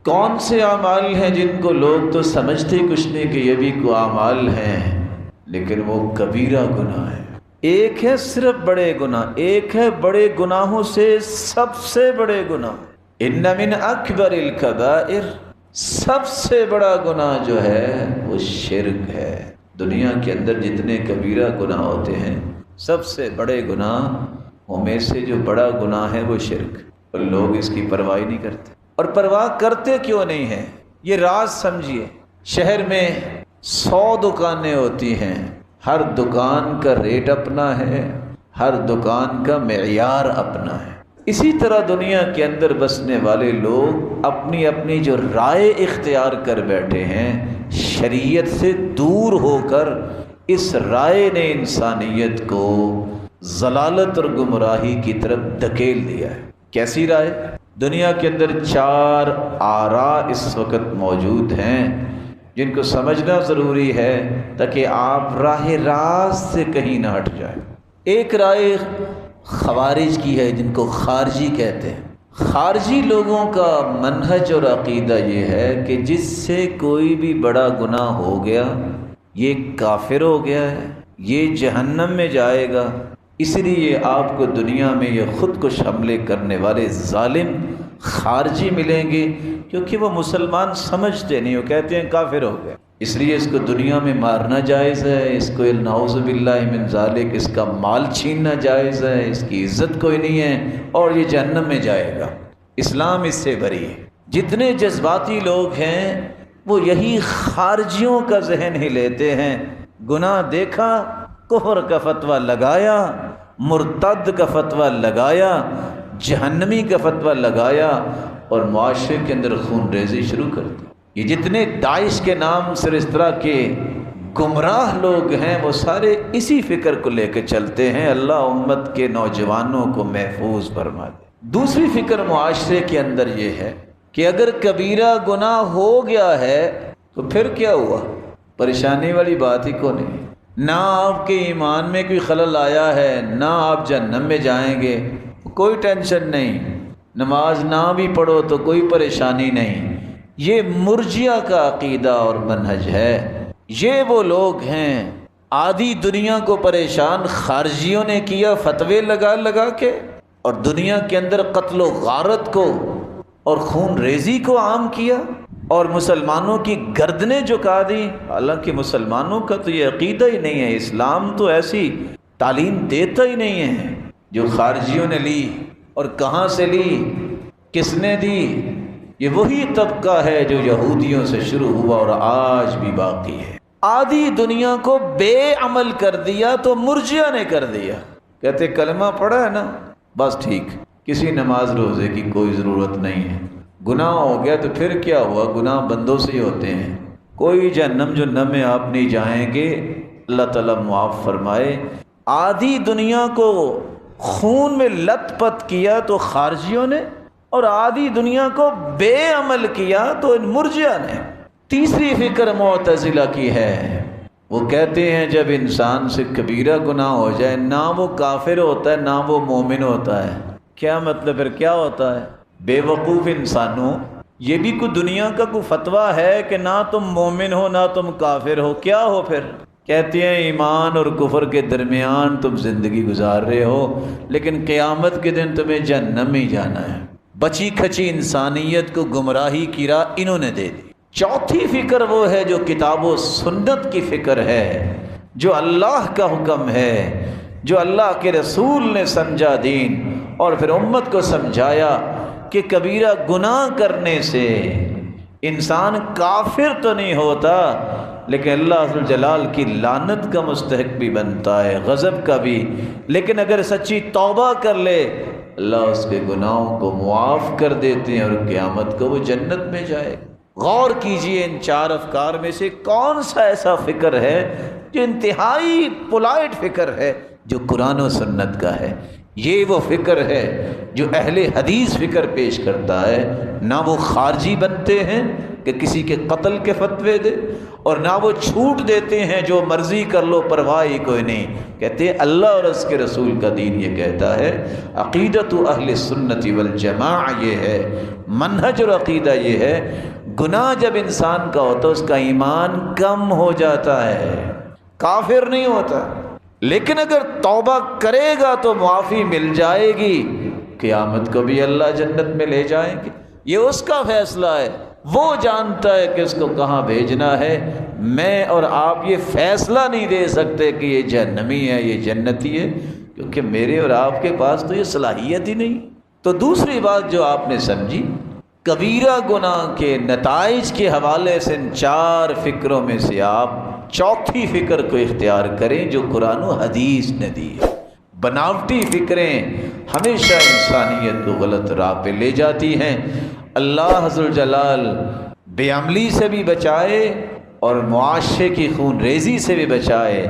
کون سے اعمال ہیں جن کو لوگ تو سمجھتے کچھ نہیں کہ یہ بھی کوئی اعمال ہیں، لیکن وہ کبیرہ گناہ ہے۔ ایک ہے صرف بڑے گناہ، ایک ہے بڑے گناہوں سے سب سے بڑے گناہ۔ ان من اکبر الکبائر، سب سے بڑا گناہ جو ہے وہ شرک ہے۔ دنیا کے اندر جتنے کبیرہ گناہ ہوتے ہیں، سب سے بڑے گناہوں میں سے جو بڑا گناہ ہے وہ شرک، اور لوگ اس کی پرواہ نہیں کرتے۔ اور پرواہ کرتے کیوں نہیں ہیں؟ یہ راز سمجھیے۔ شہر میں 100 دکانیں ہوتی ہیں، ہر دکان کا ریٹ اپنا ہے، ہر دکان کا معیار اپنا ہے۔ اسی طرح دنیا کے اندر بسنے والے لوگ اپنی اپنی جو رائے اختیار کر بیٹھے ہیں، شریعت سے دور ہو کر اس رائے نے انسانیت کو ضلالت اور گمراہی کی طرف دھکیل دیا ہے۔ کیسی رائے؟ دنیا کے اندر 4 آراء اس وقت موجود ہیں جن کو سمجھنا ضروری ہے تاکہ آپ راہ راست سے کہیں نہ ہٹ جائیں۔ ایک رائے خوارج کی ہے جن کو خارجی کہتے ہیں۔ خارجی لوگوں کا منہج اور عقیدہ یہ ہے کہ جس سے کوئی بھی بڑا گناہ ہو گیا یہ کافر ہو گیا ہے، یہ جہنم میں جائے گا۔ اس لیے آپ کو دنیا میں یہ خود کش حملے کرنے والے ظالم خارجی ملیں گے، کیونکہ وہ مسلمان سمجھتے نہیں، وہ کہتے ہیں کافر ہو گئے، اس لیے اس کو دنیا میں مارنا جائز ہے، اس کو نعوذ باللہ من ذالک اس کا مال چھیننا جائز ہے، اس کی عزت کوئی نہیں ہے اور یہ جہنم میں جائے گا۔ اسلام اس سے بری ہے۔ جتنے جذباتی لوگ ہیں وہ یہی خارجیوں کا ذہن ہی لیتے ہیں۔ گناہ دیکھا، کفر کا فتویٰ لگایا، مرتد کا فتویٰ لگایا، جہنمی کا فتویٰ لگایا، اور معاشرے کے اندر خون ریزی شروع کر دی۔ یہ جتنے داعش کے نام سے اس طرح کے گمراہ لوگ ہیں وہ سارے اسی فکر کو لے کے چلتے ہیں۔ اللہ امت کے نوجوانوں کو محفوظ فرما دے۔ دوسری فکر معاشرے کے اندر یہ ہے کہ اگر کبیرہ گناہ ہو گیا ہے تو پھر کیا ہوا؟ پریشانی والی بات ہی کو نہیں۔ نہ آپ کے ایمان میں کوئی خلل آیا ہے، نہ آپ جہنم میں جائیں گے، کوئی ٹینشن نہیں، نماز نہ بھی پڑھو تو کوئی پریشانی نہیں۔ یہ مرجئہ کا عقیدہ اور منہج ہے۔ یہ وہ لوگ ہیں، آدھی دنیا کو پریشان خارجیوں نے کیا فتوے لگا لگا کے، اور دنیا کے اندر قتل و غارت کو اور خون ریزی کو عام کیا، اور مسلمانوں کی گردنیں جھکا دی۔ حالانکہ مسلمانوں کا تو یہ عقیدہ ہی نہیں ہے، اسلام تو ایسی تعلیم دیتا ہی نہیں ہے جو خارجیوں نے لی۔ اور کہاں سے لی؟ کس نے دی؟ یہ وہی طبقہ ہے جو یہودیوں سے شروع ہوا اور آج بھی باقی ہے۔ آدھی دنیا کو بے عمل کر دیا تو مرجئہ نے کر دیا۔ کہتے کلمہ پڑھا ہے نا، بس ٹھیک، کسی نماز روزے کی کوئی ضرورت نہیں ہے۔ گناہ ہو گیا تو پھر کیا ہوا؟ گناہ بندوں سے ہی ہوتے ہیں، کوئی جہنم جو نم میں آپ نہیں جائیں گے، اللہ تعالیٰ معاف فرمائے۔ آدھی دنیا کو خون میں لت پت کیا تو خارجیوں نے، اور آدھی دنیا کو بے عمل کیا تو ان مرجئہ نے۔ تیسری فکر معتزلہ کی ہے، وہ کہتے ہیں جب انسان سے کبیرہ گناہ ہو جائے نہ وہ کافر ہوتا ہے نہ وہ مومن ہوتا ہے۔ کیا مطلب؟ پھر کیا ہوتا ہے؟ بے وقوف انسانوں، یہ بھی کوئی دنیا کا کوئی فتویٰ ہے کہ نہ تم مومن ہو نہ تم کافر ہو؟ کیا ہو پھر؟ کہتے ہیں ایمان اور کفر کے درمیان تم زندگی گزار رہے ہو، لیکن قیامت کے دن تمہیں جہنم میں جانا ہے۔ بچی کھچی انسانیت کو گمراہی کی راہ انہوں نے دے دی۔ چوتھی فکر وہ ہے جو کتاب و سنت کی فکر ہے، جو اللہ کا حکم ہے، جو اللہ کے رسول نے سمجھا دین اور پھر امت کو سمجھایا کہ کبیرہ گناہ کرنے سے انسان کافر تو نہیں ہوتا لیکن اللہ جلال کی لعنت کا مستحق بھی بنتا ہے، غضب کا بھی۔ لیکن اگر سچی توبہ کر لے اللہ اس کے گناہوں کو معاف کر دیتے ہیں اور قیامت کو وہ جنت میں جائے۔ غور کیجئے ان 4 افکار میں سے کون سا ایسا فکر ہے جو انتہائی پولائٹ فکر ہے، جو قرآن و سنت کا ہے۔ یہ وہ فکر ہے جو اہل حدیث فکر پیش کرتا ہے۔ نہ وہ خارجی بنتے ہیں کہ کسی کے قتل کے فتوے دے، اور نہ وہ چھوٹ دیتے ہیں جو مرضی کر لو پرواہ ہی کوئی نہیں۔ کہتے ہیں اللہ اور اس کے رسول کا دین یہ کہتا ہے، عقیدت اہل سنت والجماع یہ ہے، منہج اور عقیدہ یہ ہے، گناہ جب انسان کا ہوتا ہے اس کا ایمان کم ہو جاتا ہے، کافر نہیں ہوتا، لیکن اگر توبہ کرے گا تو معافی مل جائے گی، قیامت کو بھی اللہ جنت میں لے جائیں گے۔ یہ اس کا فیصلہ ہے، وہ جانتا ہے کہ اس کو کہاں بھیجنا ہے۔ میں اور آپ یہ فیصلہ نہیں دے سکتے کہ یہ جہنمی ہے یہ جنتی ہے، کیونکہ میرے اور آپ کے پاس تو یہ صلاحیت ہی نہیں۔ تو دوسری بات جو آپ نے سمجھی، کبیرہ گناہ کے نتائج کے حوالے سے ان 4 فکروں میں سے آپ چوتھی فکر کو اختیار کریں جو قرآن و حدیث نے دی ہے۔ بناوٹی فکریں ہمیشہ انسانیت کو غلط راہ پہ لے جاتی ہیں۔ اللہ عز و جلال بے عملی سے بھی بچائے اور معاشرے کی خون ریزی سے بھی بچائے،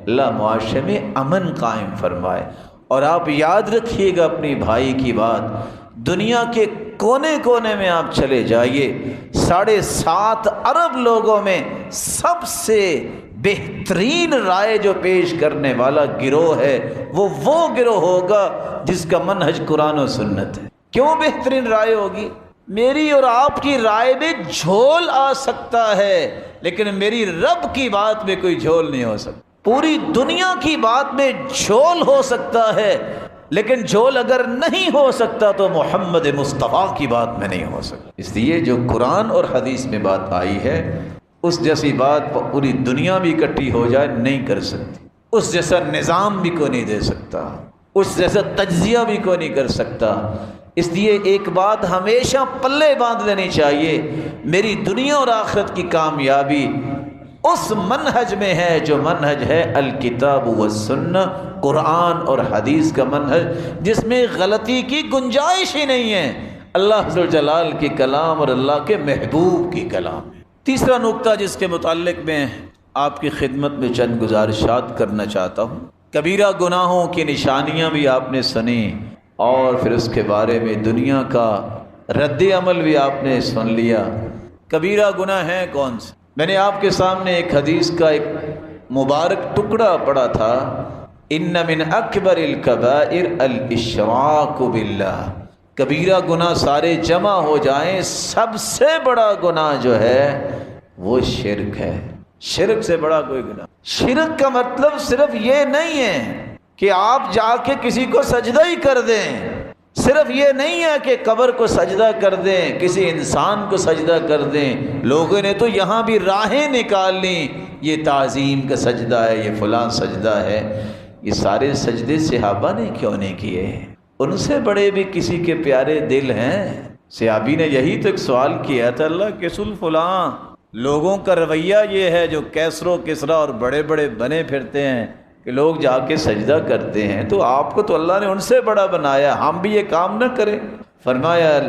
اللہ معاشرے میں امن قائم فرمائے۔ اور آپ یاد رکھیے گا اپنی بھائی کی بات، دنیا کے کونے کونے میں آپ چلے جائیے، 7.5 ارب لوگوں میں سب سے بہترین رائے جو پیش کرنے والا گروہ ہے وہ گروہ ہوگا جس کا منہج قرآن و سنت ہے۔ کیوں بہترین رائے ہوگی؟ میری اور آپ کی رائے میں جھول آ سکتا ہے، لیکن میری رب کی بات میں کوئی جھول نہیں ہو سکتا۔ پوری دنیا کی بات میں جھول ہو سکتا ہے، لیکن جھول اگر نہیں ہو سکتا تو محمد مصطفیٰ کی بات میں نہیں ہو سکتا۔ اس لیے جو قرآن اور حدیث میں بات آئی ہے اس جیسی بات پوری دنیا بھی اکٹھی ہو جائے نہیں کر سکتی، اس جیسا نظام بھی کوئی نہیں دے سکتا، اس جیسا تجزیہ بھی کوئی نہیں کر سکتا۔ اس لیے ایک بات ہمیشہ پلے باندھ لینی چاہیے، میری دنیا اور آخرت کی کامیابی اس منہج میں ہے جو منہج ہے الکتاب والسنہ، قرآن اور حدیث کا منہج، جس میں غلطی کی گنجائش ہی نہیں ہے، اللہ عز و جلال کی کلام اور اللہ کے محبوب کی کلام ہے۔ تیسرا نقطہ جس کے متعلق میں آپ کی خدمت میں چند گزارشات کرنا چاہتا ہوں، کبیرہ گناہوں کی نشانیاں بھی آپ نے سنی اور پھر اس کے بارے میں دنیا کا رد عمل بھی آپ نے سن لیا۔ کبیرہ گناہ ہیں کون سے؟ میں نے آپ کے سامنے ایک حدیث کا ایک مبارک ٹکڑا پڑھا تھا، ان من اکبر الکبائر الاشراک باللہ، کبیرہ گناہ سارے جمع ہو جائیں سب سے بڑا گناہ جو ہے وہ شرک ہے۔ شرک سے بڑا کوئی گناہ، شرک کا مطلب صرف یہ نہیں ہے کہ آپ جا کے کسی کو سجدہ ہی کر دیں، صرف یہ نہیں ہے کہ قبر کو سجدہ کر دیں، کسی انسان کو سجدہ کر دیں۔ لوگوں نے تو یہاں بھی راہیں نکال لیں، یہ تعظیم کا سجدہ ہے، یہ فلاں سجدہ ہے۔ یہ سارے سجدے صحابہ نے کیوں نہیں کیے؟ ان سے بڑے بھی کسی کے پیارے دل ہیں۔ صحابی نے یہی تو ایک سوال کیا تھا، اللہ کے رسول فلاں لوگوں کا رویہ یہ ہے جو کیسر و کسریٰ اور بڑے بڑے بنے پھرتے ہیں کہ لوگ جا کے سجدہ کرتے ہیں، تو آپ کو تو اللہ نے ان سے بڑا بنایا، ہم بھی یہ کام نہ کریں؟ فرمایا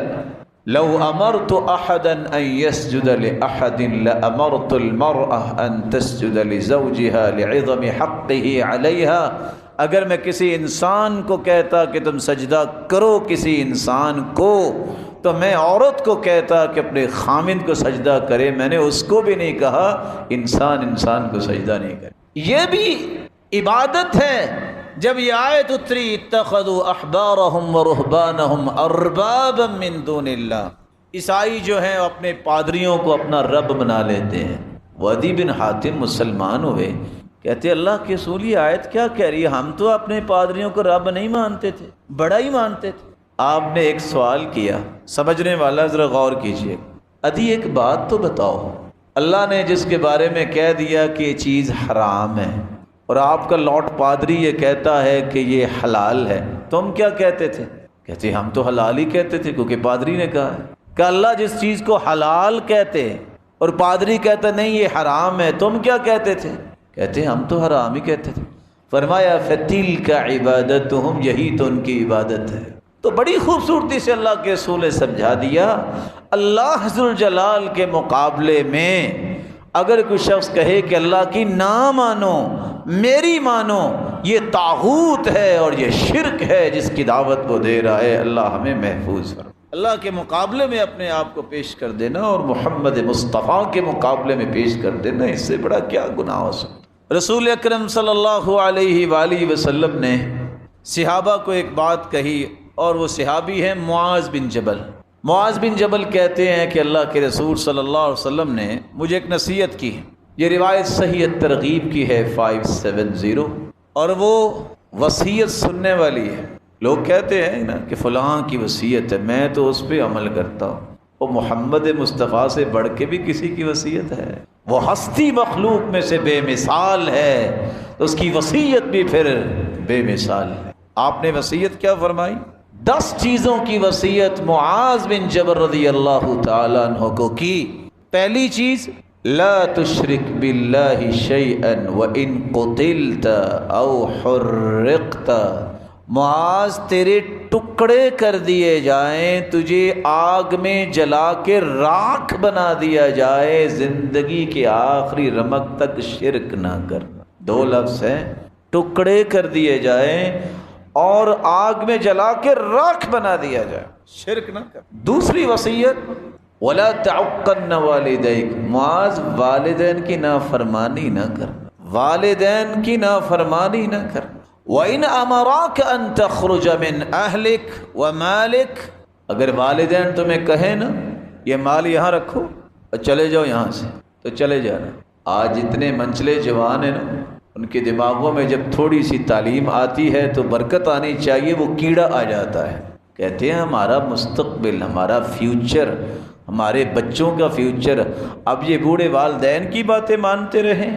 لو امرت احدا ان يسجد لاحد لامرت المرأة ان تسجد لزوجها لعظم حقه عليها، اگر میں کسی انسان کو کہتا کہ تم سجدہ کرو کسی انسان کو، تو میں عورت کو کہتا کہ اپنے خامند کو سجدہ کرے، میں نے اس کو بھی نہیں کہا انسان کو سجدہ نہیں کرے۔ یہ بھی عبادت ہے۔ جب یہ آیت اتری اتخذوا احبارهم ورهبانهم اربابا من دون اللہ، عیسائی جو ہیں اپنے پادریوں کو اپنا رب بنا لیتے ہیں۔ وادی بن حاتم مسلمان ہوئے، کہتے اللہ کے رسول یہ آیت کیا کہہ رہی ہے؟ ہم تو اپنے پادریوں کو رب نہیں مانتے تھے، بڑا ہی مانتے تھے۔ آپ نے ایک سوال کیا، سمجھنے والا ذرا غور کیجئے، ادھی ایک بات تو بتاؤ، اللہ نے جس کے بارے میں کہہ دیا کہ یہ چیز حرام ہے اور آپ کا لوٹ پادری یہ کہتا ہے کہ یہ حلال ہے، تم کیا کہتے تھے؟ کہتے ہم تو حلال ہی کہتے تھے کیونکہ پادری نے کہا ہے۔ کہ اللہ جس چیز کو حلال کہتے اور پادری کہتا نہیں یہ حرام ہے، تم کیا کہتے تھے؟ کہتے ہم تو حرام ہی کہتے تھے۔ فرمایا فَتِلْكَ عِبَادَتُهُمْ، یہی تو ان کی عبادت ہے۔ تو بڑی خوبصورتی سے اللہ کے رسول نے سمجھا دیا، اللہ ذوالجلال کے مقابلے میں اگر کوئی شخص کہے کہ اللہ کی نہ مانو، میری مانو، یہ طاغوت ہے اور یہ شرک ہے جس کی دعوت وہ دے رہا ہے۔ اللہ ہمیں محفوظ فرمائے۔ اللہ کے مقابلے میں اپنے آپ کو پیش کر دینا اور محمد مصطفیٰ کے مقابلے میں پیش کر دینا، اس سے بڑا کیا گناہ ہو سکتا۔ رسول اکرم صلی اللہ علیہ وآلہ وسلم نے صحابہ کو ایک بات کہی، اور وہ صحابی ہیں معاذ بن جبل۔ معاذ بن جبل کہتے ہیں کہ اللہ کے رسول صلی اللہ علیہ وسلم نے مجھے ایک نصیحت کی۔ یہ روایت صحیح ترغیب کی ہے 570، اور وہ وصیت سننے والی ہے۔ لوگ کہتے ہیں نا کہ فلاں کی وصیت ہے، میں تو اس پہ عمل کرتا ہوں۔ وہ محمد مصطفیٰ سے بڑھ کے بھی کسی کی وصیت ہے؟ وہ ہستی مخلوق میں سے بے مثال ہے، تو اس کی وصیت بھی پھر بے مثال ہے۔ آپ نے وصیت کیا فرمائی؟ 10 چیزوں کی وصیت معاذ بن جبل رضی اللہ تعالیٰ عنہ کو کی۔ پہلی چیز، لا تشرک باللہ شیئا وان قتلت او حرقت۔ معاذ تیرے ٹکڑے کر دیے جائیں، تجھے آگ میں جلا کے راکھ بنا دیا جائے، زندگی کے آخری رمق تک شرک نہ کرنا۔ 2 لفظ ہیں، ٹکڑے کر دیے جائیں اور آگ میں جلا کے راکھ بنا دیا جائے، شرک نہ کر۔ دوسری وصیت، ولا تعقن والدیک۔ معاذ والدین کی نافرمانی نہ کرنا، والدین کی نافرمانی نہ کرنا۔ وَإِنْ أَمَرَاكَ أَن تَخْرُجَ مِنْ أَهْلِكَ وَمَالِكَ، اگر والدین تمہیں کہیں نا یہ مال یہاں رکھو اور چلے جاؤ یہاں سے، تو چلے جانا۔ آج اتنے منچلے جوان ہیں نا، ان کے دماغوں میں جب تھوڑی سی تعلیم آتی ہے تو برکت آنی چاہیے، وہ کیڑا آ جاتا ہے۔ کہتے ہیں ہمارا مستقبل، ہمارا فیوچر، ہمارے بچوں کا فیوچر، اب یہ بوڑھے والدین کی باتیں مانتے رہے،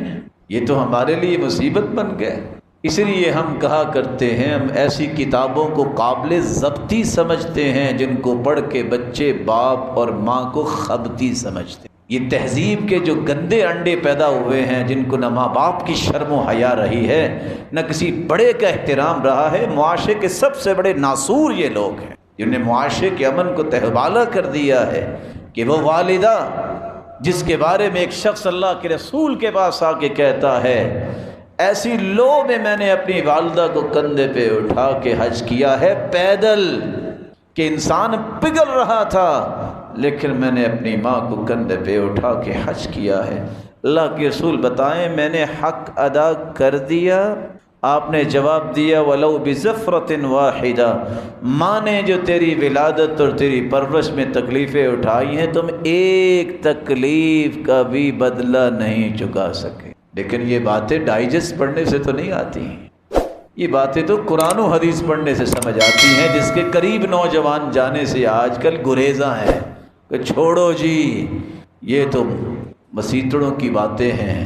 یہ تو ہمارے لیے مصیبت بن گئے۔ اس لیے ہم کہا کرتے ہیں، ہم ایسی کتابوں کو قابل ضبطی سمجھتے ہیں جن کو پڑھ کے بچے باپ اور ماں کو خبطی سمجھتے ہیں۔ یہ تہذیب کے جو گندے انڈے پیدا ہوئے ہیں، جن کو نہ ماں باپ کی شرم و حیا رہی ہے، نہ کسی بڑے کا احترام رہا ہے۔ معاشرے کے سب سے بڑے ناسور یہ لوگ ہیں، جنہوں نے معاشرے کے امن کو تہوالہ کر دیا ہے کہ وہ والدہ جس کے بارے میں ایک شخص اللہ کے رسول کے پاس آ کے کہتا ہے، ایسی لو میں نے اپنی والدہ کو کندھے پہ اٹھا کے حج کیا ہے پیدل، کہ انسان پگھل رہا تھا لیکن میں نے اپنی ماں کو کندھے پہ اٹھا کے حج کیا ہے۔ اللہ کے رسول بتائیں میں نے حق ادا کر دیا؟ آپ نے جواب دیا، وَلَوْ بِزَفْرَةٍ وَاحِدَةٍ، ماں نے جو تیری ولادت اور تیری پرورش میں تکلیفیں اٹھائی ہیں، تم ایک تکلیف کا بھی بدلہ نہیں چکا سکے۔ لیکن یہ باتیں ڈائجسٹ پڑھنے سے تو نہیں آتی ہیں، یہ باتیں تو قرآن و حدیث پڑھنے سے سمجھ آتی ہیں، جس کے قریب نوجوان جانے سے آج کل گریزاں ہیں کہ چھوڑو جی یہ تو مسیطڑوں کی باتیں ہیں،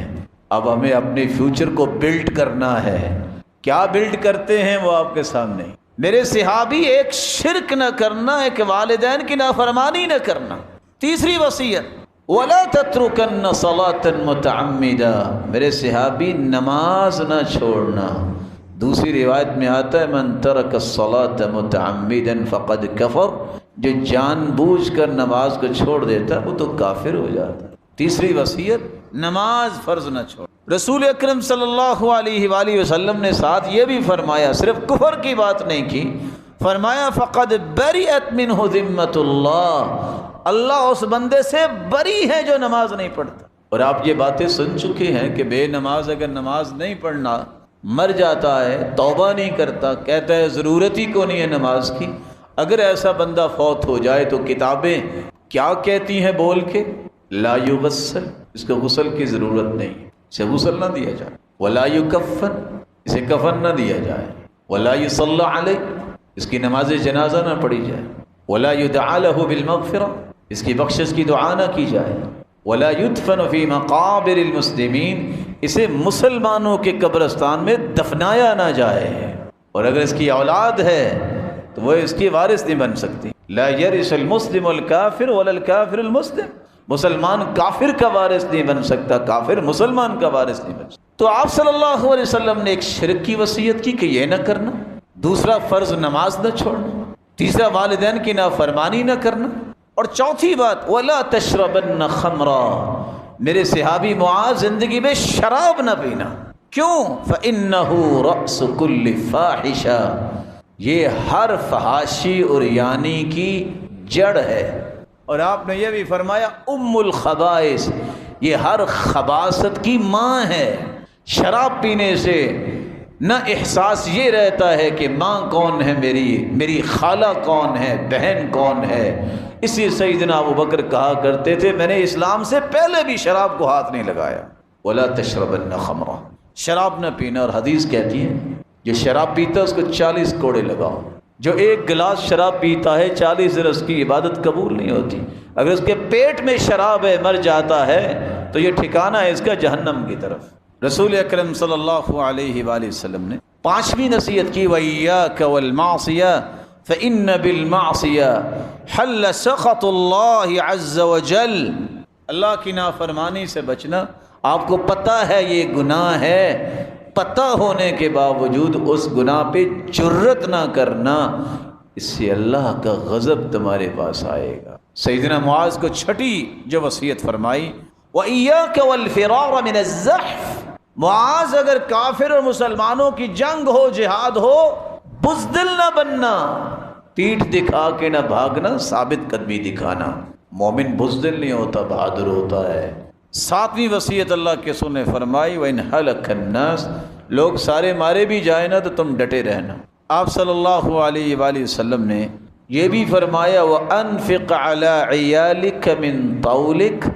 اب ہمیں اپنے فیوچر کو بلڈ کرنا ہے۔ کیا بلڈ کرتے ہیں وہ آپ کے سامنے۔ میرے صحابی، ایک شرک نہ کرنا، ایک والدین کی نافرمانی نہ کرنا۔ تیسری وصیت، وَلَا تَتْرُكَنَّ صَلَاةً مُتَعَمِّدًا، میرے صحابی نماز نہ چھوڑنا۔ دوسری روایت میں آتا ہے مَن تَرَكَ الصَّلَاةَ مُتَعَمِّدًا فَقَدْ كَفَرَ، جو جان بوجھ کر نماز کو چھوڑ دیتا وہ تو کافر ہو جاتا۔ تیسری وصیت، نماز فرض نہ چھوڑ۔ رسول اکرم صلی اللہ علیہ وآلہ وسلم نے ساتھ یہ بھی فرمایا، صرف کفر کی بات نہیں کی، فرمایا فَقَدْ بَرِئَتْ مِنْهُ ذِمَّةُ اللَّهِ، اللہ اس بندے سے بری ہے جو نماز نہیں پڑھتا۔ اور آپ یہ باتیں سن چکے ہیں کہ بے نماز اگر نماز نہیں پڑھنا مر جاتا ہے، توبہ نہیں کرتا، کہتا ہے ضرورت ہی کو نہیں ہے نماز کی۔ اگر ایسا بندہ فوت ہو جائے تو کتابیں کیا کہتی ہیں بول کے، لا یغسل، اس کو غسل کی ضرورت نہیں، اسے غسل نہ دیا جائے، ولا یکفن، اسے کفن نہ دیا جائے، ولا یصلی علیہ، اس کی نماز جنازہ نہ پڑھی جائے، ولا یدعى له بالمغفرہ، اس کی بخشش کی دعا نہ کی جائے، ولا يدفن فی مقابر المسلمین، اسے مسلمانوں کے قبرستان میں دفنایا نہ جائے، اور اگر اس کی اولاد ہے تو وہ اس کی وارث نہیں بن سکتی۔ لا يرث المسلم الکافر ولا الکافر المسلم، مسلمان کافر کا وارث نہیں بن سکتا، کافر مسلمان کا وارث نہیں بن سکتا۔ تو آپ صلی اللہ علیہ وسلم نے ایک شرک کی وصیت کی کہ یہ نہ کرنا، دوسرا فرض نماز نہ چھوڑنا، تیسرا والدین کی نافرمانی نہ کرنا، اور چوتھی بات وَلَا تَشْرَبَنَّ خَمْرًا، میرے صحابی معاذ زندگی میں شراب نہ پینا۔ کیوں؟ فَإِنَّهُ رَأْسُ كُلِّ فَاحِشَةٍ، یہ ہر فحاشی اور یعنی کی جڑ ہے۔ اور آپ نے یہ بھی فرمایا ام الخبائث، یہ ہر خباثت کی ماں ہے۔ شراب پینے سے نہ احساس یہ رہتا ہے کہ ماں کون ہے میری خالہ کون ہے، بہن کون ہے۔ اسی سیدنا ابوبکر کہا کرتے تھے میں نے اسلام سے پہلے بھی شراب کو ہاتھ نہیں لگایا۔ وَلَا تَشْرَبَنَّ خَمْرًا، شراب نہ پینا۔ اور حدیث کہتی ہے جو شراب پیتا ہے اس کو 40 کوڑے لگاؤ۔ جو ایک گلاس شراب پیتا ہے 40 دن اس کی عبادت قبول نہیں ہوتی۔ اگر اس کے پیٹ میں شراب ہے، مر جاتا ہے، تو یہ ٹھکانہ ہے اس کا جہنم کی طرف۔ رسول اکرم صلی اللہ علیہ وآلہ وسلم نے 5ویں نصیحت کی وَإِيَّاكَ وَالْمَعْصِيَةَ فَإِنَّ بِالْمَعْصِيَةِ حَلَّ سَخَطُ اللَّهِ عَزَّ وَجَلَّ، اللہ کی نافرمانی سے بچنا۔ آپ کو پتہ ہے یہ گناہ ہے، پتہ ہونے کے باوجود اس گناہ پہ جرت نہ کرنا، اس سے اللہ کا غضب تمہارے پاس آئے گا۔ سیدنا معاذ کو چھٹی جو وصیت فرمائی وَإِيَّاكَ وَالْفِرَارَ مِنَ الزَّحْفِ، معاذ اگر کافر اور مسلمانوں کی جنگ ہو، جہاد ہو، بزدل نہ بننا، پیٹھ دکھا کے نہ بھاگنا، ثابت قدمی دکھانا۔ مومن بزدل نہیں ہوتا، بہادر ہوتا ہے۔ 7ویں وصیت اللہ کے رسول نے فرمائی وَإِنْ هَلَكَ النَّاسُ، لوگ سارے مارے بھی جائیں نا تو تم ڈٹے رہنا۔ آپ صلی اللہ علیہ وآلہ وسلم نے یہ بھی فرمایا وَأَنفِقْ عَلَىٰ عِيَالِكَ مِنْ طَوْلِكَ،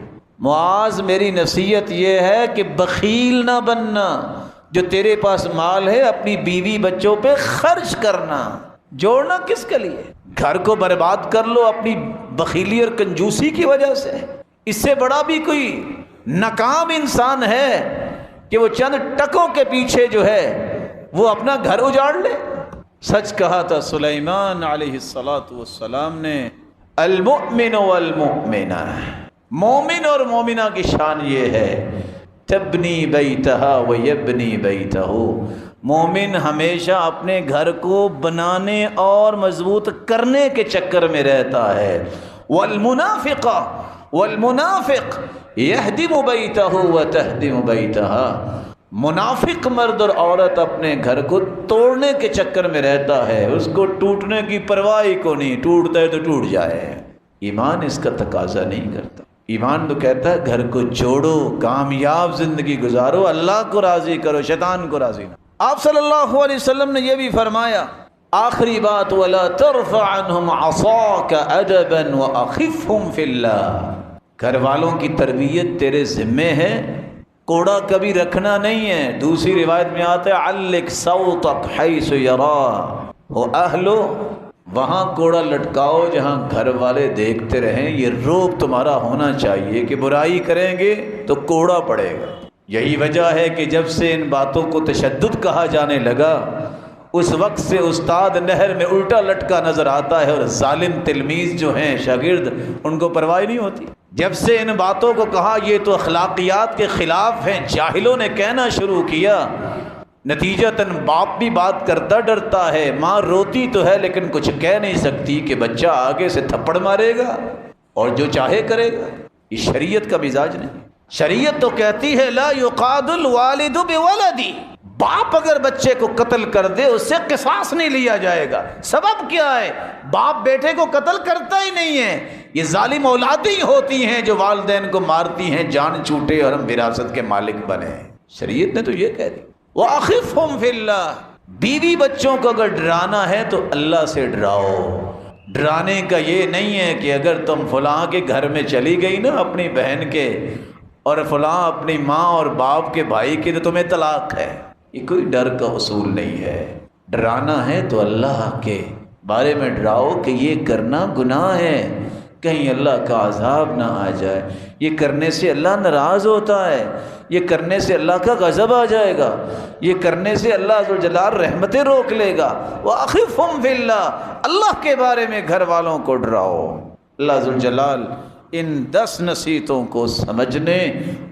معاذ میری نصیحت یہ ہے کہ بخیل نہ بننا، جو تیرے پاس مال ہے اپنی بیوی بچوں پہ خرچ کرنا۔ جوڑنا کس کے لیے؟ گھر کو برباد کر لو اپنی بخیلی اور کنجوسی کی وجہ سے۔ اس سے بڑا بھی کوئی ناکام انسان ہے کہ وہ چند ٹکوں کے پیچھے جو ہے وہ اپنا گھر اجاڑ لے۔ سچ کہا تھا سلیمان علیہ السلام نے المؤمن والمؤمنہ، مومن اور مومنہ کی شان یہ ہے تبنی بیتہا ویبنی بیتہ، مومن ہمیشہ اپنے گھر کو بنانے اور مضبوط کرنے کے چکر میں رہتا ہے، والمنافق یہدم بیتہ وتہدم بیتہا، منافق مرد اور عورت اپنے گھر کو توڑنے کے چکر میں رہتا ہے، اس کو ٹوٹنے کی پرواہ کو نہیں، ٹوٹتا ہے تو ٹوٹ جائے۔ ایمان اس کا تقاضا نہیں کرتا، ایمان تو کہتا ہے گھر کو جوڑو، کامیاب زندگی گزارو، اللہ کو راضی کرو، شیطان کو راضی نہ۔ آپ صلی اللہ علیہ وسلم نے یہ بھی فرمایا آخری بات وَلَا تَرْفَعْ عَنْهُمْ عَصَاكَ أَدَبًا وَأَخِفْهُمْ فِي اللَّهِ، گھر والوں کی تربیت تیرے ذمے ہے، کوڑا کبھی رکھنا نہیں ہے۔ دوسری روایت میں آتا ہے عَلِّقْ صَوْتَكْ حَيْثُ يَرَى، ہو اہلو وہاں کوڑا لٹکاؤ جہاں گھر والے دیکھتے رہیں، یہ روب تمہارا ہونا چاہیے کہ برائی کریں گے تو کوڑا پڑے گا۔ یہی وجہ ہے کہ جب سے ان باتوں کو تشدد کہا جانے لگا اس وقت سے استاد نہر میں الٹا لٹکا نظر آتا ہے، اور ظالم تلمیذ جو ہیں شاگرد ان کو پرواہ نہیں ہوتی۔ جب سے ان باتوں کو کہا یہ تو اخلاقیات کے خلاف ہیں، جاہلوں نے کہنا شروع کیا، نتیجتاً باپ بھی بات کرتا ڈرتا ہے، ماں روتی تو ہے لیکن کچھ کہہ نہیں سکتی کہ بچہ آگے سے تھپڑ مارے گا اور جو چاہے کرے گا۔ یہ شریعت کا مزاج نہیں۔ شریعت تو کہتی ہے لا یقاد الوالد بولدی، باپ اگر بچے کو قتل کر دے اس سے قصاص نہیں لیا جائے گا۔ سبب کیا ہے؟ باپ بیٹے کو قتل کرتا ہی نہیں ہے، یہ ظالم اولادیں ہی ہوتی ہیں جو والدین کو مارتی ہیں، جان چھوٹے اور ہم وراثت کے مالک بنے۔ شریعت نے تو یہ کہہ دی وَأَخِفْهُمْ فِي اللَّهِ، بیوی بچوں کو اگر ڈرانا ہے تو اللہ سے ڈراؤ۔ ڈرانے کا یہ نہیں ہے کہ اگر تم فلاں کے گھر میں چلی گئی نا اپنی بہن کے، اور فلاں اپنی ماں اور باپ کے بھائی کے، تو تمہیں طلاق ہے۔ یہ کوئی ڈر کا اصول نہیں ہے۔ ڈرانا ہے تو اللہ کے بارے میں ڈراؤ کہ یہ کرنا گناہ ہے، کہیں اللہ کا عذاب نہ آ جائے، یہ کرنے سے اللہ ناراض ہوتا ہے، یہ کرنے سے اللہ کا غضب آ جائے گا، یہ کرنے سے اللہ ذوالجلال رحمتیں روک لے گا۔ وَأَخِفْهُمْ فِي اللَّهِ، اللہ کے بارے میں گھر والوں کو ڈراؤ۔ اللہ ذوالجلال ان 10 نصیحتوں کو سمجھنے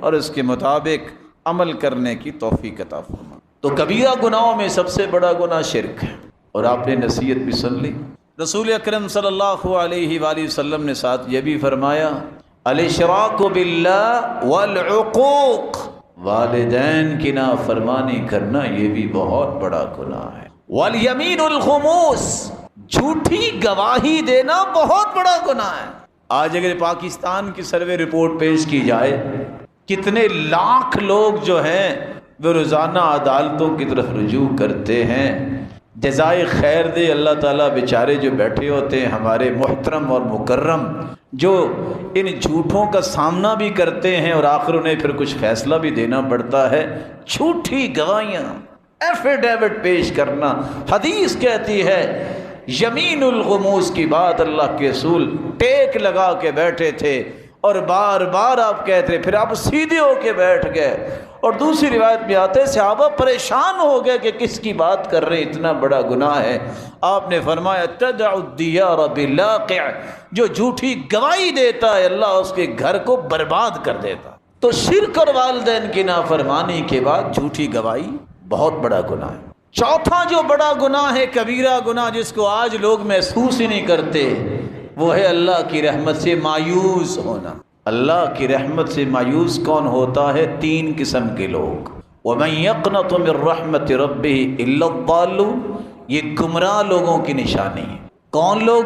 اور اس کے مطابق عمل کرنے کی توفیق عطا فرمائے۔ تو کبیرہ گناہوں میں سب سے بڑا گناہ شرک ہے، اور آپ نے نصیحت بھی سن لی۔ رسول اکرم صلی اللہ علیہ وآلہ وسلم نے ساتھ یہ بھی فرمایا الاشراک باللہ والعقوق، والدین کی نافرمانی کرنا یہ بھی بہت بڑا گناہ ہے۔ والیمین الخموس، جھوٹی گواہی دینا بہت بڑا گناہ ہے۔ آج اگر پاکستان کی سروے رپورٹ پیش کی جائے، کتنے لاکھ لوگ جو ہیں وہ روزانہ عدالتوں کی طرف رجوع کرتے ہیں، جزائے خیر دے اللہ تعالیٰ، بیچارے جو بیٹھے ہوتے ہیں ہمارے محترم اور مکرم، جو ان جھوٹوں کا سامنا بھی کرتے ہیں اور آخر انہیں پھر کچھ فیصلہ بھی دینا پڑتا ہے۔ جھوٹی گواہیاں، ایفیڈیوٹ پیش کرنا، حدیث کہتی ہے یمین الغموس کی بات اللہ کے رسول ٹیک لگا کے بیٹھے تھے اور بار بار آپ کہتے، پھر آپ سیدھے ہو کے بیٹھ گئے۔ اور دوسری روایت میں آتے صحابہ پریشان ہو گئے کہ کس کی بات کر رہے، اتنا بڑا گناہ ہے۔ آپ نے فرمایا تدع الدیار بلاقع، جو جھوٹی گواہی دیتا ہے اللہ اس کے گھر کو برباد کر دیتا۔ تو شرک اور والدین کی نافرمانی کے بعد جھوٹی گواہی بہت بڑا گناہ ہے۔ چوتھا جو بڑا گناہ ہے، کبیرہ گناہ، جس کو آج لوگ محسوس ہی نہیں کرتے، وہ ہے اللہ کی رحمت سے مایوس ہونا۔ اللہ کی رحمت سے مایوس کون ہوتا ہے؟ تین قسم کے لوگ۔ وَمَن يَقْنَطُ مِن رَحْمَةِ رَبِّهِ إِلَّا الضَّالُّونَ، یہ گمراہ لوگوں کی نشانی ہے۔ کون لوگ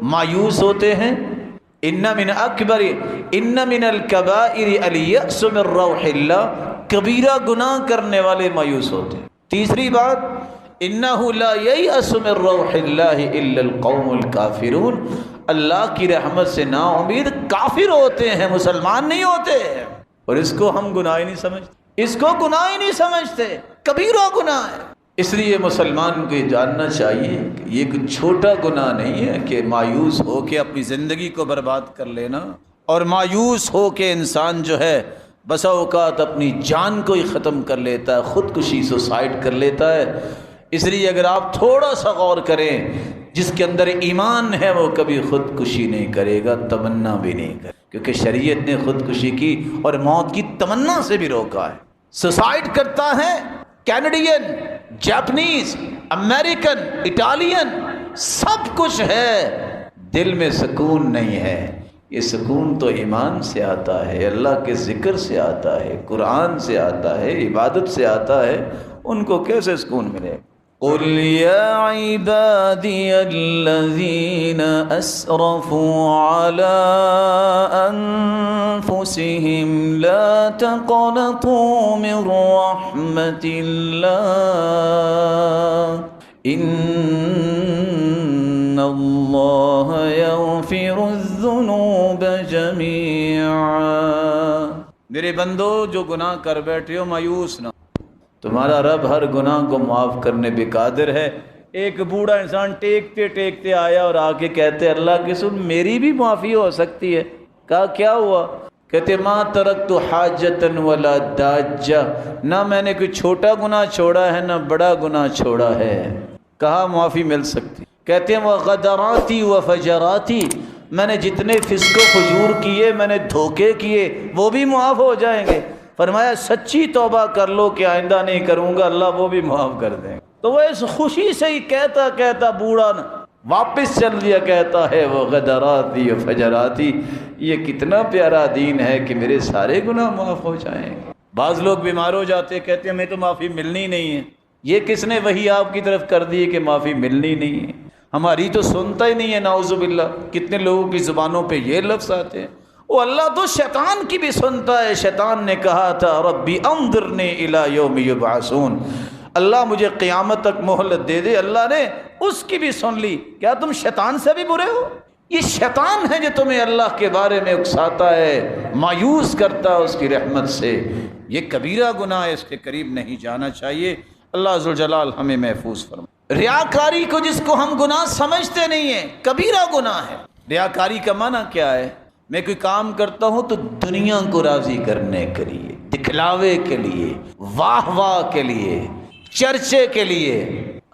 مایوس ہوتے ہیں؟ ان من الکبائر الیأس من روح اللہ، کبیرہ گناہ کرنے والے مایوس ہوتے ہیں۔ تیسری بات، انہ لا ییأس من روح اللہ الا القوم الکافرون، اللہ کی رحمت سے نا امید کافر ہوتے ہیں، مسلمان نہیں ہوتے ہیں۔ اور اس کو ہم گناہ ہی نہیں سمجھتے، اس کو گناہ ہی نہیں سمجھتے، کبیرہ گناہ ہے۔ اس لیے مسلمان کو یہ جاننا چاہیے کہ یہ کوئی چھوٹا گناہ نہیں ہے کہ مایوس ہو کے اپنی زندگی کو برباد کر لینا، اور مایوس ہو کے انسان جو ہے بسا اوقات اپنی جان کو ہی ختم کر لیتا ہے، خودکشی سوسائڈ کر لیتا ہے۔ اس لیے اگر آپ تھوڑا سا غور کریں، جس کے اندر ایمان ہے وہ کبھی خودکشی نہیں کرے گا، تمنا بھی نہیں کرے، کیونکہ شریعت نے خودکشی کی اور موت کی تمنا سے بھی روکا ہے۔ سوسائڈ کرتا ہے کینیڈین، جاپنیز، امریکن، اٹالین، سب کچھ ہے، دل میں سکون نہیں ہے۔ یہ سکون تو ایمان سے آتا ہے، اللہ کے ذکر سے آتا ہے، قرآن سے آتا ہے، عبادت سے آتا ہے، ان کو کیسے سکون ملے؟ قل یا عبادی الذین اسرفوا علی انفسہم لا تقنطوا من رحمت اللہ ان اللہ یغفر الذنوب جمیعا۔ میرے بندو جو گناہ کر بیٹھے ہو مایوس نہ، تمہارا رب ہر گناہ کو معاف کرنے بے قادر ہے۔ ایک بوڑھا انسان ٹیکتے ٹیکتے آیا اور آ کے کہتے اللہ کے سن میری بھی معافی ہو سکتی ہے۔ کہا کیا ہوا؟ کہتے ما ترکت حاجتا ولا داجہ، نہ میں نے کوئی چھوٹا گناہ چھوڑا ہے نہ بڑا گناہ چھوڑا ہے۔ کہا معافی مل سکتی؟ کہتے ہیں وغدراتی وفجراتی، میں نے جتنے فسق و فجور کیے، میں نے دھوکے کیے، وہ بھی معاف ہو جائیں گے۔ فرمایا سچی توبہ کر لو کہ آئندہ نہیں کروں گا، اللہ وہ بھی معاف کر دیں گے۔ تو وہ اس خوشی سے ہی کہتا کہتا بوڑھا واپس چل دیا، کہتا ہے وہ غدراتی و فجراتی، یہ کتنا پیارا دین ہے کہ میرے سارے گناہ معاف ہو جائیں گے۔ بعض لوگ بیمار ہو جاتے، کہتے ہیں ہمیں تو معافی ملنی نہیں ہے۔ یہ کس نے وحی آپ کی طرف کر دی کہ معافی ملنی نہیں ہے؟ ہماری تو سنتا ہی نہیں ہے، نعوذ باللہ۔ کتنے لوگوں کی زبانوں پہ یہ لفظ آتے ہیں۔ وہ اللہ تو شیطان کی بھی سنتا ہے۔ شیطان نے کہا تھا ربی انظرنی الی یوم یبعثون، اللہ مجھے قیامت تک مہلت دے دے۔ اللہ نے اس کی بھی سن لی۔ کیا تم شیطان سے بھی برے ہو؟ یہ شیطان ہے جو تمہیں اللہ کے بارے میں اکساتا ہے، مایوس کرتا ہے اس کی رحمت سے۔ یہ کبیرہ گناہ ہے، اس کے قریب نہیں جانا چاہیے۔ اللہ ذوالجلال ہمیں محفوظ فرمائے۔ ریاکاری کو جس کو ہم گناہ سمجھتے نہیں ہیں، کبیرہ گناہ ہے۔ ریاکاری کا معنی کیا ہے؟ میں کوئی کام کرتا ہوں تو دنیا کو راضی کرنے کے لیے، دکھلاوے کے لیے، واہ واہ کے لیے، چرچے کے لیے۔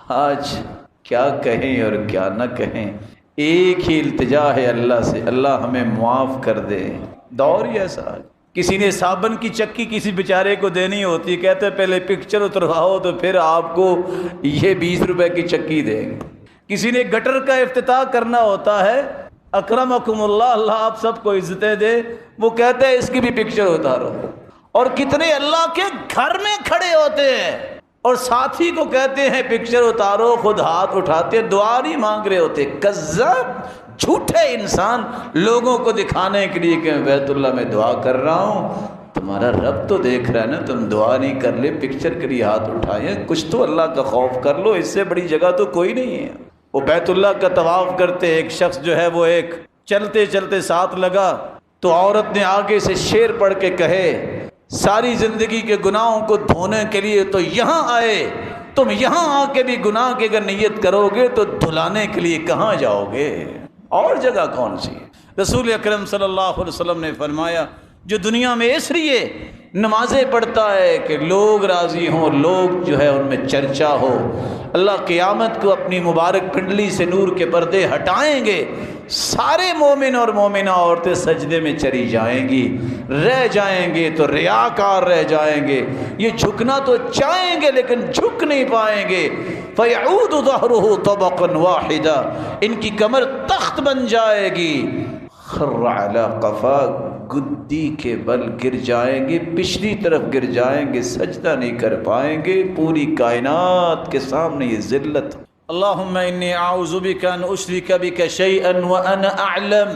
آج کیا کہیں اور کیا نہ کہیں، ایک ہی التجا ہے اللہ سے، اللہ ہمیں معاف کر دے۔ دور ہی ایسا ہے۔ کسی نے صابن کی چکی کسی بیچارے کو دینی ہوتی، کہتے پہلے پکچر اترواؤ تو پھر آپ کو یہ 20 روپے کی چکی دیں گے۔ کسی نے گٹر کا افتتاح کرنا ہوتا ہے، اکرمکم اللہ، اللہ آپ سب کو عزتیں دے، وہ کہتے ہیں اس کی بھی پکچر اتارو۔ اور کتنے اللہ کے گھر میں کھڑے ہوتے ہیں اور ساتھی کو کہتے ہیں پکچر اتارو، خود ہاتھ اٹھاتے، دعا نہیں مانگ رہے ہوتے۔ کذاب، جھوٹے انسان، لوگوں کو دکھانے کے لیے کہ میں بیت اللہ میں دعا کر رہا ہوں۔ تمہارا رب تو دیکھ رہا ہے نا، تم دعا نہیں کر لے، پکچر کے لیے ہاتھ اٹھائے، کچھ تو اللہ کا خوف کر لو، اس سے بڑی جگہ تو کوئی نہیں ہے۔ وہ بیت اللہ کا طواف کرتے، ایک شخص جو ہے وہ ایک چلتے چلتے ساتھ لگا تو عورت نے آگے سے شعر پڑھ کے کہے، ساری زندگی کے گناہوں کو دھونے کے لیے تو یہاں آئے، تم یہاں آ کے بھی گناہ کی اگر نیت کرو گے تو دھلانے کے لیے کہاں جاؤ گے، اور جگہ کون سی؟ رسول اکرم صلی اللہ علیہ وسلم نے فرمایا، جو دنیا میں اس لیے نمازیں پڑھتا ہے کہ لوگ راضی ہوں، لوگ جو ہے ان میں چرچا ہو، اللہ قیامت کو اپنی مبارک پنڈلی سے نور کے پردے ہٹائیں گے، سارے مومن اور مومنہ عورتیں سجدے میں چلی جائیں گی، رہ جائیں گے تو ریاکار رہ جائیں گے، یہ جھکنا تو چاہیں گے لیکن جھک نہیں پائیں گے، فَيَعُودُ ظَهْرُهُ طَبَقًا وَاحِدًا، ان کی کمر تخت بن جائے گی، خر علی قفا، گدی کے بل گر جائیں گے، پچھلی طرف گر جائیں گے، سجدہ نہیں کر پائیں گے، پوری کائنات کے سامنے یہ ذلت۔ اللہم انی اعوذ بک ان اشرک بک شیئا وانا اعلم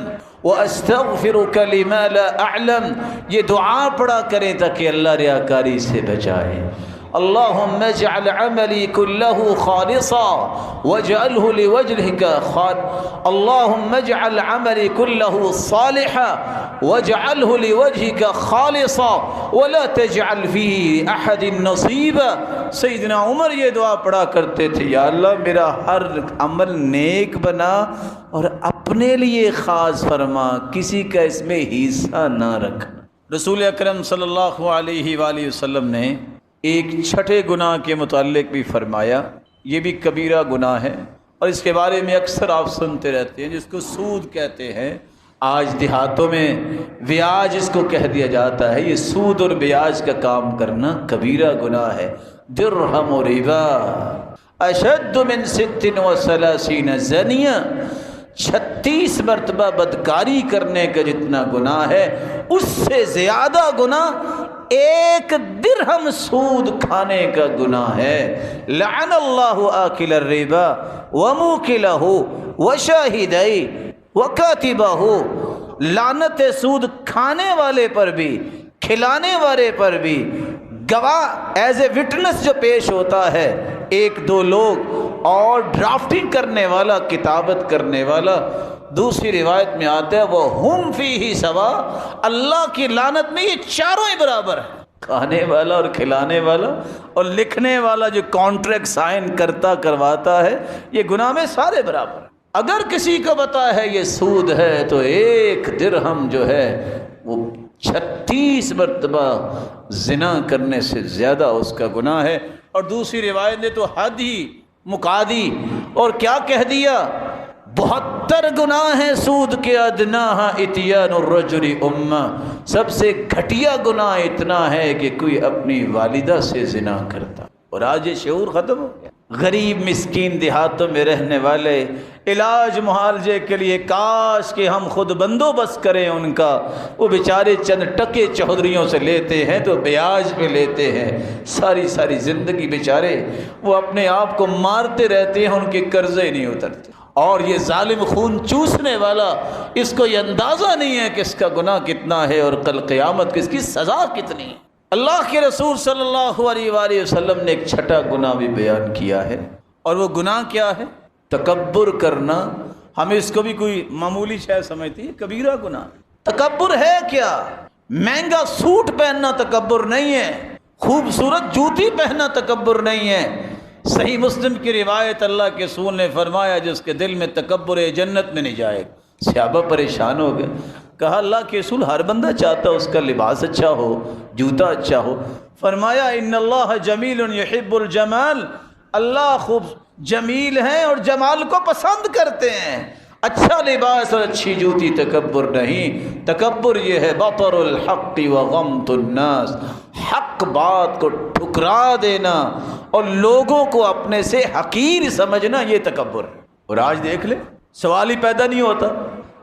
واستغفرک لما لا اعلم، یہ دعا پڑھا کریں تاکہ اللہ ریاکاری سے بچائے۔ اللہم اجعل عملی کلہ خالصا واجعلہ لوجہک اللہم اجعل عملی کلہ صالحا واجعلہ لوجہک خالصا ولا تجعل فیہ احد نصیبا۔ سیدنا عمر یہ دعا پڑھا کرتے تھے، یا اللہ میرا ہر عمل نیک بنا اور اپنے لیے خاص فرما، کسی کا اس میں حصہ نہ رکھ۔ رسول اکرم صلی اللہ علیہ وآلہ وسلم نے ایک چھٹے گناہ کے متعلق بھی فرمایا، یہ بھی کبیرہ گناہ ہے اور اس کے بارے میں اکثر آپ سنتے رہتے ہیں، جس کو سود کہتے ہیں، آج دیہاتوں میں بیاج اس کو کہہ دیا جاتا ہے۔ یہ سود اور بیاج کا کام کرنا کبیرہ گناہ ہے۔ درہم و ربا اشد من 36 زنیہ، 36 مرتبہ بدکاری کرنے کا جتنا گناہ ہے اس سے زیادہ گناہ ایک درہم سود کھانے کا گناہ ہے۔ لعن اللہ آکل الربا وموکلہ وشاہدی وکاتبہ، لعنت سود کھانے والے پر بھی، کھلانے والے پر بھی، گواہ ایز اے وٹنس جو پیش ہوتا ہے، ایک دو لوگ، اور ڈرافٹنگ کرنے والا، کتابت کرنے والا۔ دوسری روایت میں آتا ہے وہ ہم فیہ سوا، اللہ کی لعنت میں یہ چاروں ہی برابر ہیں، کھانے والا اور کھلانے والا اور لکھنے والا جو کانٹریکٹ سائن کرتا کرواتا ہے، یہ گناہ میں سارے برابر ہیں۔ اگر کسی کو پتا ہے یہ سود ہے تو ایک درہم جو ہے وہ 36 مرتبہ زنا کرنے سے زیادہ اس کا گناہ ہے۔ اور دوسری روایت نے تو حد ہی مکا دی، اور کیا کہہ دیا، 72 گناہ ہیں سود کے، ادناہا اتیان الرجل امہ، سب سے گھٹیا گناہ اتنا ہے کہ کوئی اپنی والدہ سے زنا کرتا۔ اور آج یہ شعور ختم ہو گیا۔ غریب مسکین دیہاتوں میں رہنے والے علاج معالجے کے لیے کاش کہ ہم خود بندوبست کریں ان کا، وہ بیچارے چند ٹکے چودھریوں سے لیتے ہیں تو بیاج پہ لیتے ہیں، ساری ساری زندگی بیچارے وہ اپنے آپ کو مارتے رہتے ہیں، ان کے قرضے نہیں اترتے۔ اور یہ ظالم خون چوسنے والا، اس کو یہ اندازہ نہیں ہے کہ اس کا گناہ کتنا ہے اور کل قیامت اس کی سزا کتنی ہے۔ اللہ کے رسول صلی اللہ علیہ وآلہ وسلم نے ایک چھٹا گناہ بھی بیان کیا ہے، اور وہ گناہ کیا ہے؟ تکبر کرنا۔ ہم اس کو بھی کوئی معمولی شے سمجھتے ہیں، کبیرہ گناہ۔ تکبر ہے کیا؟ مہنگا سوٹ پہننا تکبر نہیں ہے، خوبصورت جوتی پہننا تکبر نہیں ہے۔ صحیح مسلم کی روایت، اللہ کے رسول نے فرمایا جس کے دل میں تکبر ہے جنت میں نہیں جائے گا۔ صحابہ پریشان ہو گئے، کہا اللہ کے رسول ہر بندہ چاہتا ہے اس کا لباس اچھا ہو، جوتا اچھا ہو۔ فرمایا ان اللہ جمیل یحب الجمال، اللہ خوب جمیل ہیں اور جمال کو پسند کرتے ہیں۔ اچھا لباس اور اچھی جوتی تکبر نہیں، تکبر یہ ہے بطر الحق وغمط الناس، حق بات کو ٹھکرا دینا اور لوگوں کو اپنے سے حقیر سمجھنا، یہ تکبر ہے۔ اور آج دیکھ لے، سوال ہی پیدا نہیں ہوتا،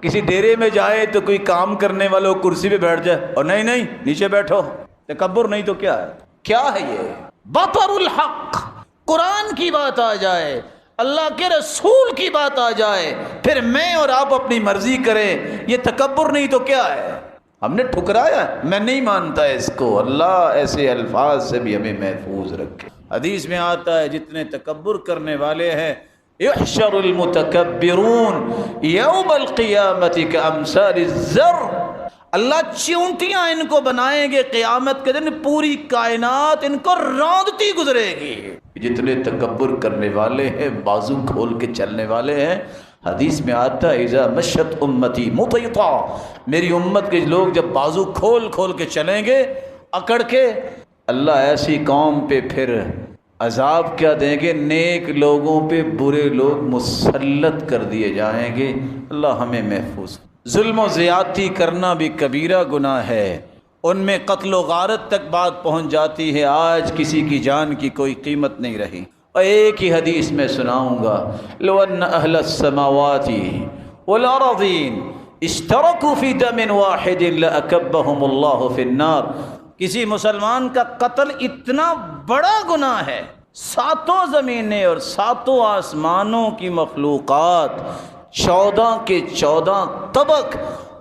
کسی ڈیرے میں جائے تو کوئی کام کرنے والوں کرسی پہ بیٹھ جائے اور نہیں نیچے بیٹھو، تکبر نہیں تو کیا ہے؟ کیا ہے یہ؟ بطر الحق، قرآن کی بات آ جائے، اللہ کے رسول کی بات آ جائے، پھر میں اور آپ اپنی مرضی کریں، یہ تکبر نہیں تو کیا ہے؟ ہم نے ٹھکرایا، میں نہیں مانتا اس کو۔ اللہ ایسے الفاظ سے بھی ہمیں محفوظ رکھے۔ حدیث میں آتا ہے جتنے تکبر کرنے والے ہیں، یحشر المتکبرون یوم القیامت کامثال الزر، اللہ چیونٹیاں ان کو بنائیں گے قیامت کے دن، پوری کائنات ان کو راندتی گزرے گی۔ جتنے تکبر کرنے والے ہیں، بازو کھول کے چلنے والے ہیں، حدیث میں آتا ہے اذا مشت امتی مطیطا، میری امت کے لوگ جب بازو کھول کھول کے چلیں گے اکڑ کے، اللہ ایسی قوم پہ پھر عذاب کیا دیں گے، نیک لوگوں پہ برے لوگ مسلط کر دیے جائیں گے۔ اللہ ہمیں محفوظ۔ ظلم و زیادتی کرنا بھی کبیرہ گناہ ہے، ان میں قتل و غارت تک بات پہنچ جاتی ہے، آج کسی کی جان کی کوئی قیمت نہیں رہی۔ اور ایک ہی حدیث میں سناؤں گا، لو ان اہل السماوات والارضین اشترکوا فی دم واحد لاکبہم اللہ فی النار، کسی مسلمان کا قتل اتنا بڑا گناہ ہے، ساتوں زمینیں اور ساتوں آسمانوں کی مخلوقات، 14 کے 14 طبق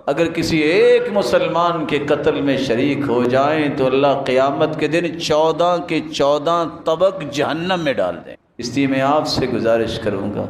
اگر کسی ایک مسلمان کے قتل میں شریک ہو جائیں تو اللہ قیامت کے دن 14 کے 14 طبق جہنم میں ڈال دیں۔ اس لیے میں آپ سے گزارش کروں گا،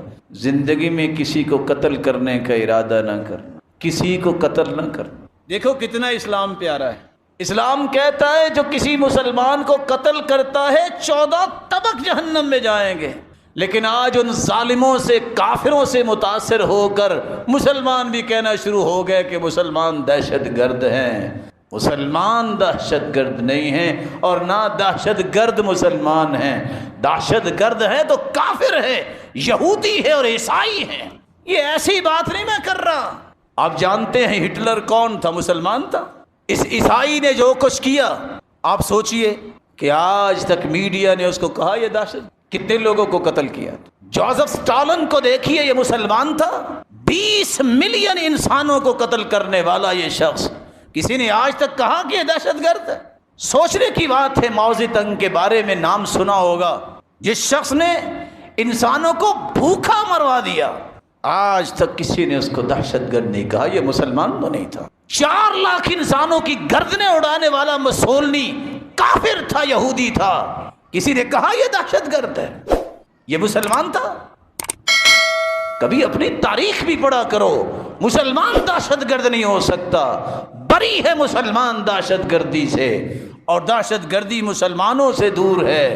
زندگی میں کسی کو قتل کرنے کا ارادہ نہ کرنا، کسی کو قتل نہ کرنا۔ دیکھو کتنا اسلام پیارا ہے، اسلام کہتا ہے جو کسی مسلمان کو قتل کرتا ہے 14 طبق جہنم میں جائیں گے، لیکن آج ان ظالموں سے، کافروں سے متاثر ہو کر مسلمان بھی کہنا شروع ہو گئے کہ مسلمان دہشت گرد ہیں۔ مسلمان دہشت گرد نہیں ہیں، اور نہ دہشت گرد مسلمان ہیں، دہشت گرد ہے تو کافر ہے، یہودی ہے اور عیسائی ہیں۔ یہ ایسی بات نہیں میں کر رہا۔ آپ جانتے ہیں ہٹلر کون تھا؟ مسلمان تھا۔ اس عیسائی نے جو کچھ کیا، آپ سوچئے کہ آج تک میڈیا نے اس کو کہا یہ دہشت، کتنے لوگوں کو قتل کیا۔ جوزف اسٹالن کو دیکھیے، یہ مسلمان تھا، 20 ملین انسانوں کو قتل کرنے والا یہ شخص، کسی نے آج تک کہا کہ یہ دہشت گرد ہے؟ سوچنے کی بات ہے۔ ماؤ زے تنگ کے بارے میں نام سنا ہوگا، جس شخص نے انسانوں کو بھوکا مروا دیا، آج تک کسی نے اس کو دہشت گرد نہیں کہا، یہ مسلمان تو نہیں تھا۔ 4 لاکھ انسانوں کی گردنیں اڑانے والا مسولنی کافر تھا، یہودی تھا، کسی نے کہا یہ دہشت گرد ہے؟ یہ مسلمان تھا؟ کبھی اپنی تاریخ بھی پڑھا کرو، مسلمان دہشت گرد نہیں ہو سکتا، بری ہے مسلمان دہشت گردی سے، اور دہشت گردی مسلمانوں سے دور ہے۔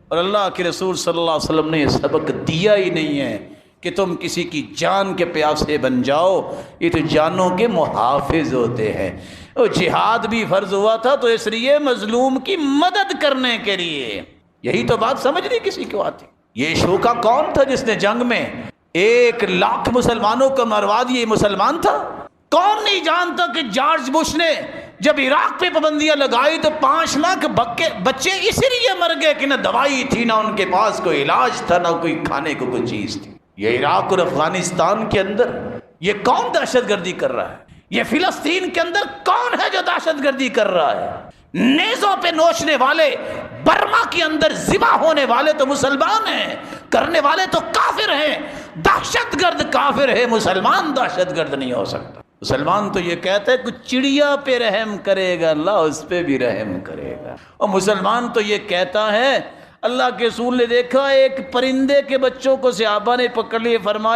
اور اللہ کے رسول صلی اللہ علیہ وسلم نے یہ سبق دیا ہی نہیں ہے کہ تم کسی کی جان کے پیاسے بن جاؤ، یہ تو جانوں کے محافظ ہوتے ہیں۔ اور جہاد بھی فرض ہوا تھا تو اس لیے مظلوم کی مدد کرنے کے لیے، یہی تو بات سمجھ نہیں کسی کو آتی۔ یہ شوکا کون تھا جس نے جنگ میں 1 لاکھ مسلمانوں کو مروا دیا؟ یہ مسلمان تھا؟ کون نہیں جانتا کہ جارج بش نے جب عراق پہ پابندیاں لگائی تو 5 لاکھ بچے اسی لیے مر گئے کہ نہ دوائی تھی، نہ ان کے پاس کوئی علاج تھا، نہ کوئی کھانے کو کوئی چیز تھی۔ یہ عراق اور افغانستان کے اندر یہ کون دہشت گردی کر رہا ہے؟ یہ فلسطین کے اندر کون ہے جو دہشت گردی کر رہا ہے؟ نیزوں پہ نوچنے والے، برما کے اندر ذبح ہونے والے تو مسلمان ہیں، کرنے والے تو کافر ہیں۔ دہشت گرد کافر ہے، مسلمان دہشت گرد نہیں ہو سکتا۔ مسلمان تو یہ کہتا ہے کچھ چڑیا پہ رحم کرے گا اللہ اس پہ بھی رحم کرے گا، اور مسلمان تو یہ کہتا ہے، اللہ کے رسول نے دیکھا ایک پرندے کے بچوں کو صحابہ نے پکڑ لیے، فرمایا